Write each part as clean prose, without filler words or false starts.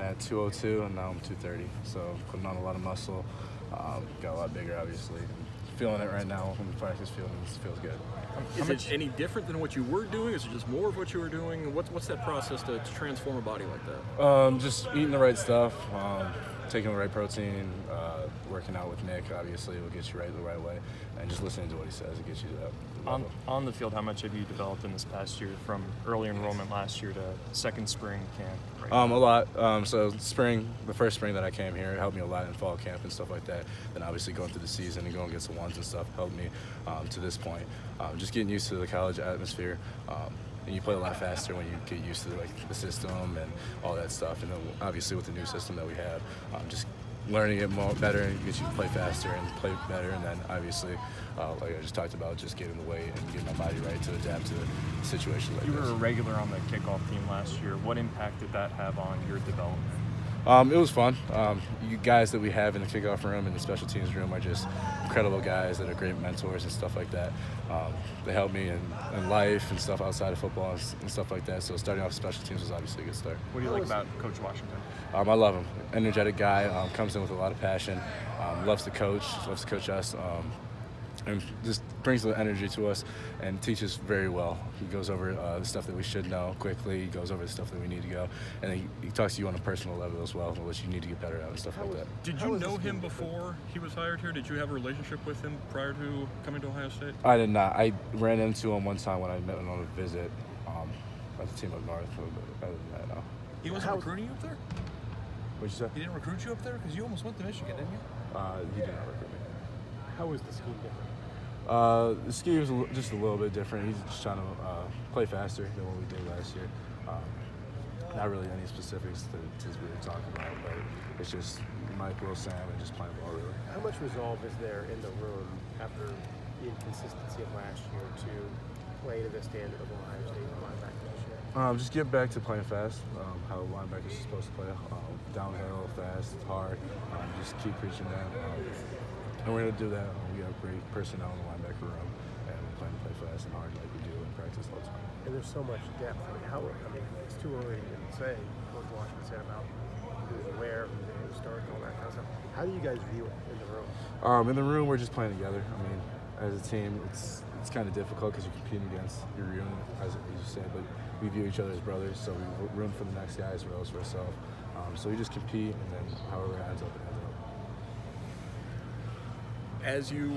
at 202, and now I'm 230. So putting on a lot of muscle, got a lot bigger, obviously. Feeling it right now when we practice field, and it feels good. Is it any different than what you were doing? Is it just more of what you were doing? What's that process to transform a body like that? Just eating the right stuff, taking the right protein, working out with Nick, obviously, will get you the right way, and just listening to what he says, it gets you to that level. On the field, how much have you developed in this past year, from early enrollment last year to second spring camp? Right A lot. So the first spring that I came here, it helped me a lot in fall camp and stuff like that. Then obviously going through the season and going against the ones and stuff helped me to this point. Just getting used to the college atmosphere. And you play a lot faster when you get used to the system and all that stuff. And then obviously with the new system that we have, just learning it better and get you to play faster and play better. And then obviously, like I just talked about, just getting the weight and getting my body right to adapt to situations like this. You were a regular on the kickoff team last year. What impact did that have on your development? It was fun. You guys that we have in the kickoff room and the special teams room are just incredible guys that are great mentors and stuff like that. They help me in life and stuff outside of football and stuff like that. So starting off special teams was obviously a good start. What do you like about Coach Washington? I love him. Energetic guy, comes in with a lot of passion, loves to coach us. And just brings the energy to us and teaches very well. He goes over the stuff that we should know quickly. He goes over the stuff that we need to go. And he talks to you on a personal level as well, which you need to get better at and stuff like that. Did you know him before he was hired here? Did you have a relationship with him prior to coming to Ohio State? I did not. I ran into him one time when I met him on a visit at the team up north. Other than that, no. He wasn't recruiting you up there? What'd you say? He didn't recruit you up there? Because you almost went to Michigan, didn't you? He did not recruit me. How was the scheme different? The scheme is just a little bit different. He's just trying to play faster than what we did last year. Not really any specifics to we were talking about, but it's just Mike, Will, Sam, and just playing ball, really. How much resolve is there in the room after the inconsistency of last year to play to the standard of Ohio State linebacker this year? Just get back to playing fast, how linebackers are supposed to play. Downhill, fast, hard. Just keep preaching that. And we're going to do that. We have great personnel in the linebacker room, and we plan to play fast and hard like we do in practice all the time. And there's so much depth. It's too early to say what Washington said about who's where, who's going to start, and all that kind of stuff. How do you guys view it in the room? In the room, we're just playing together. As a team, it's kind of difficult because you're competing against your unit, as you said, but we view each other as brothers, so we room for the next guy as well as for ourselves. So we just compete, and then however it ends up, it ends up. As you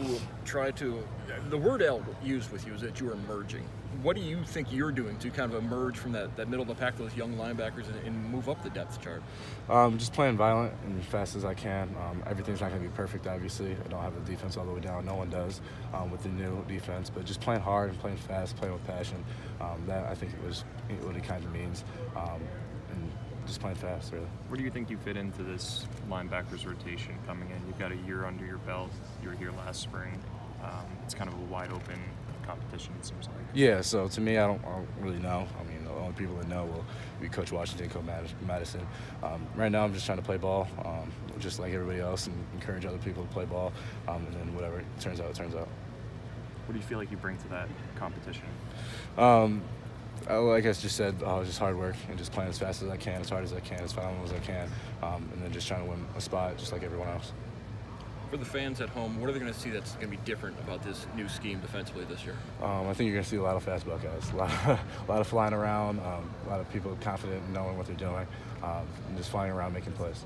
try to, the word L used with you is that you are emerging. What do you think you're doing to kind of emerge from that middle of the pack, those young linebackers, and move up the depth chart? Just playing violent and as fast as I can. Everything's not going to be perfect, obviously. I don't have the defense all the way down. No one does with the new defense. But just playing hard and playing fast, playing with passion, that I think was what it kind of means. And just playing fast, really. Where do you think you fit into this linebackers rotation coming in? You've got a year under your belt. You were here last spring. It's kind of a wide open competition, it seems like. Yeah, so to me, I don't really know. The only people that know will be Coach Washington, Coach Madison. Right now, I'm just trying to play ball, just like everybody else, and encourage other people to play ball, and then whatever it turns out, it turns out. What do you feel like you bring to that competition? Like I just said, just hard work and just playing as fast as I can, as hard as I can, as violent as I can, and then just trying to win a spot just like everyone else. For the fans at home, what are they going to see that's going to be different about this new scheme defensively this year? I think you're going to see a lot of fast Buckeyes, a lot of flying around, a lot of people confident in knowing what they're doing, and just flying around making plays.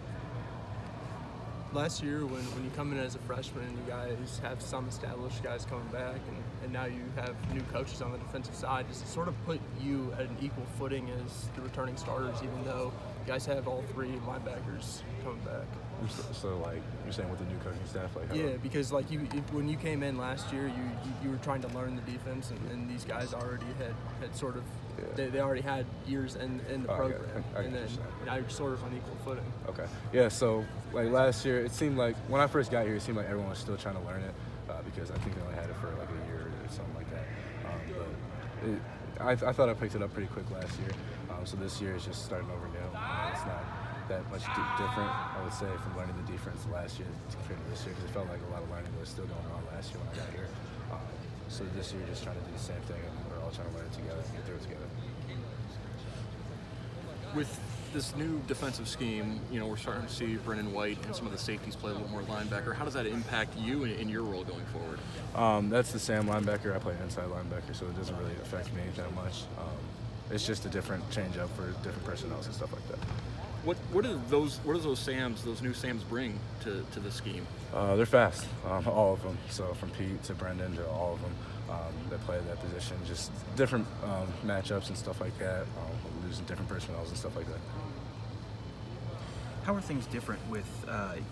Last year, when you come in as a freshman, you guys have some established guys coming back, and now you have new coaches on the defensive side. Does it sort of put you at an equal footing as the returning starters, even though you guys have all three linebackers coming back? So, like, you're saying with the new coaching staff? Yeah, because, like, when you came in last year, you were trying to learn the defense, and these guys already had sort of, they already had years in the program, and then now you're sort of on equal footing. Okay. Yeah, so, like, last year, it seemed like, when I first got here, it seemed like everyone was still trying to learn it, because I think they only had it for, like, a year or something like that. I thought I picked it up pretty quick last year, so this year is just starting over new. It's not that much different, I would say, from learning the defense last year compared to this year, because it felt like a lot of learning was still going on last year when I got here. So this year, just trying to do the same thing, and we're all trying to learn it together and get through it together. With this new defensive scheme, you know, we're starting to see Brennan White and some of the safeties play a little more linebacker. How does that impact you in your role going forward? That's the Sam linebacker. I play inside linebacker, so it doesn't really affect me that much. It's just a different change up for different personnel and stuff like that. What do those Sams, those new Sams, bring to the scheme? They're fast, all of them. So from Pete to Brendan to all of them that play that position, just different matchups and stuff like that. Losing different personnels and stuff like that. How are things different with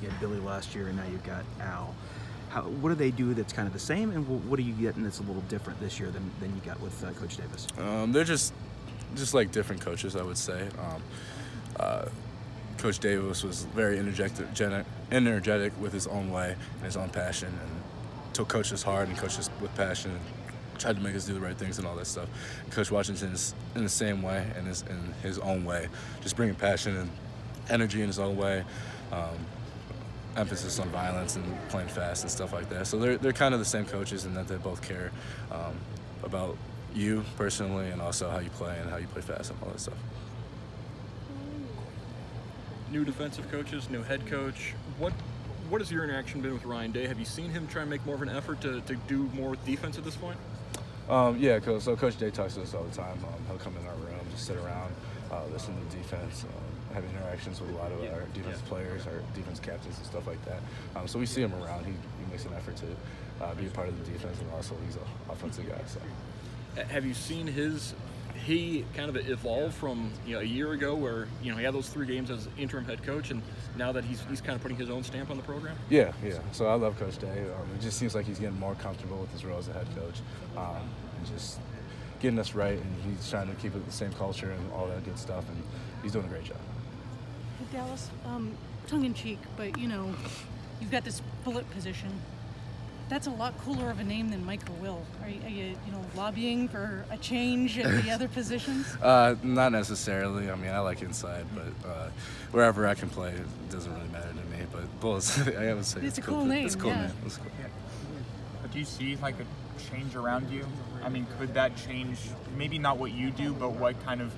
you had Billy last year and now you've got Al? What do they do that's kind of the same, and what are you getting that's a little different this year than you got with Coach Davis? They're just like different coaches, I would say. Coach Davis was very energetic with his own way and his own passion, and took coaches hard and coaches with passion and tried to make us do the right things and all that stuff. Coach Washington is in the same way and is in his own way, just bringing passion and energy in his own way. Emphasis on violence and playing fast and stuff like that. So they're kind of the same coaches in that they both care about you personally and also how you play and how you play fast and all that stuff. New defensive coaches, new head coach. What has your interaction been with Ryan Day? Have you seen him try and make more of an effort to do more with defense at this point? Yeah, so Coach Day talks to us all the time. He'll come in our room, just sit around, listen to defense, have interactions with a lot of our defensive players, our defense captains and stuff like that. So we see him around. He makes an effort to be a part of the defense, and also he's an offensive guy. So. Have you seen he kind of evolve from a year ago where he had those 3 games as interim head coach, and now that he's kind of putting his own stamp on the program? Yeah. So I love Coach Day. It just seems like he's getting more comfortable with his role as a head coach, and just getting us right, and he's trying to keep it the same culture and all that good stuff, and he's doing a great job. Hey, Dallas, tongue in cheek, but you've got this bullet position. That's a lot cooler of a name than Mike or Will. Are you lobbying for a change at the other positions? Not necessarily. I mean, I like inside, but wherever I can play, it doesn't really matter to me. But Bullets, I would say it's a cool name. It's a cool yeah. name. It's cool. Yeah. But do you see like a change around you? I mean, could that change? Maybe not what you do, but what kind of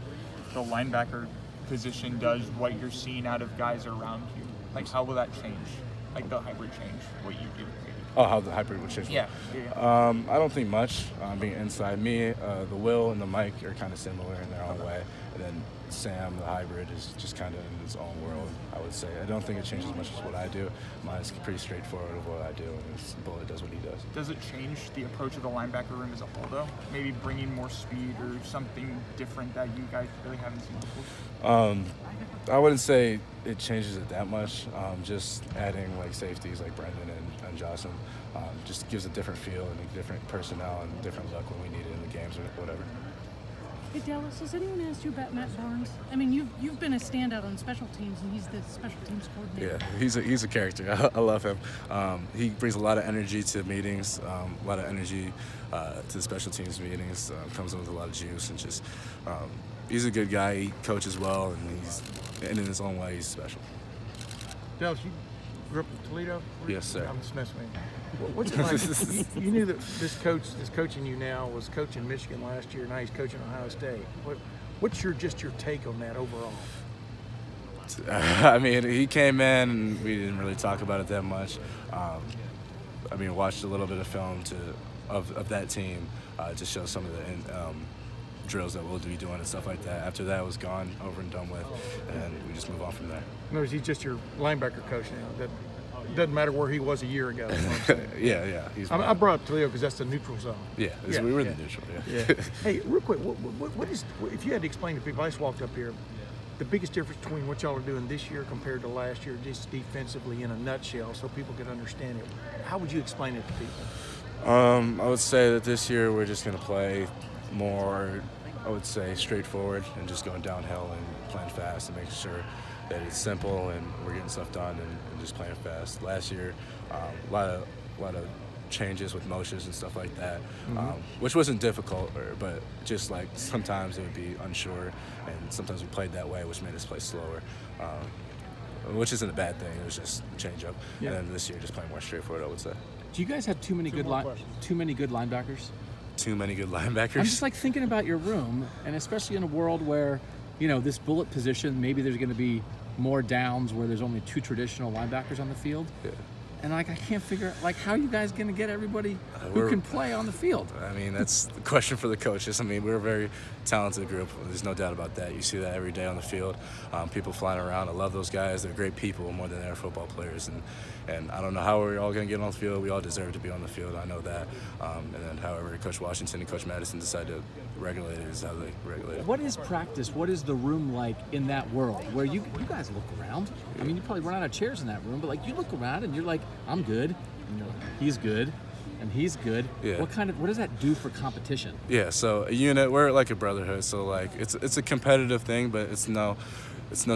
the linebacker position does, what you're seeing out of guys around you? Like, how will that change? Like the hybrid change, what you do? Oh, how the hybrid would change? Yeah. I don't think much. Being inside, me, the Will and the Mike are kind of similar in their own way, and then Sam, the hybrid, is just kind of in his own world, I would say. I don't think it changes as much as what I do. Mine's pretty straightforward of what I do, and Bullet does what he does. Does it change the approach of the linebacker room as a whole, though? Maybe bringing more speed or something different that you guys really haven't seen before? I wouldn't say it changes it that much. Just adding like safeties like Brendan and Jocelyn just gives a different feel and a different personnel and a different look when we need it in the games or whatever. Hey, Dallas, has anyone asked you about Matt Barnes? I mean, you've been a standout on special teams, and he's the special teams coordinator. Yeah, he's a character. I love him. He brings a lot of energy to meetings, a lot of energy to the special teams meetings. Comes in with a lot of juice, and just he's a good guy. He coaches well, and in his own way, he's special. Dallas, you grew up in Toledo? Yes, sir. I'm just messing with you. What's it like? you knew that this coach that's coaching you now was coaching Michigan last year. Now he's coaching Ohio State. What's your take on that overall? I mean, he came in and we didn't really talk about it that much. I mean, watched a little bit of film of that team to show some of the drills that we'll be doing and stuff like that. After that, it was gone, over and done with, and we just move on from there. In other words, he's just your linebacker coach now. That doesn't matter where he was a year ago. Yeah. I brought up Toledo because that's the neutral zone. Yeah, we were the neutral. Yeah. Hey, real quick, what is, if you had to explain to people, I just walked up here, the biggest difference between what y'all are doing this year compared to last year, just defensively in a nutshell, so people could understand it. How would you explain it to people? I would say that this year we're just going to play more, I would say, straightforward and just going downhill and playing fast and making sure that it's simple and we're getting stuff done and just playing fast. Last year, a lot of changes with motions and stuff like that, which wasn't difficult, but just like sometimes it would be unsure, and sometimes we played that way, which made us play slower, which isn't a bad thing. It was just a change up. Yeah. And then this year, just playing more straightforward, I would say. Do you guys have too many good linebackers? Too many good linebackers? I'm just like thinking about your room, and especially in a world where you know, this bullet position, maybe there's going to be more downs where there's only 2 traditional linebackers on the field. Yeah. And like, I can't figure out, like, how are you guys going to get everybody who can play on the field? I mean, that's the question for the coaches. I mean, we're a very talented group. There's no doubt about that. You see that every day on the field. People flying around. I love those guys. They're great people more than they're football players. And I don't know how we're all going to get on the field. We all deserve to be on the field. I know that. And then however Coach Washington and Coach Madison decide to regulate it is how they regulate it. What is practice? What is the room like in that world where you guys look around? I mean, you probably run out of chairs in that room, but like you look around and you're like, I'm good. And you're like, he's good. And he's good. Yeah. What does that do for competition? Yeah, so a unit, we're like a brotherhood. So like it's a competitive thing, but it's no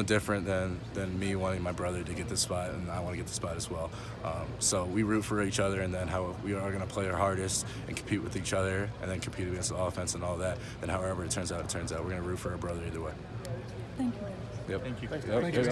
different than me wanting my brother to get this spot, and I want to get the spot as well. So we root for each other, and then how we are going to play our hardest and compete with each other, and then compete against the offense and all that. And however it turns out, it turns out. We're going to root for our brother either way. Thank you. Yep. Thank you. Yep. Thank you.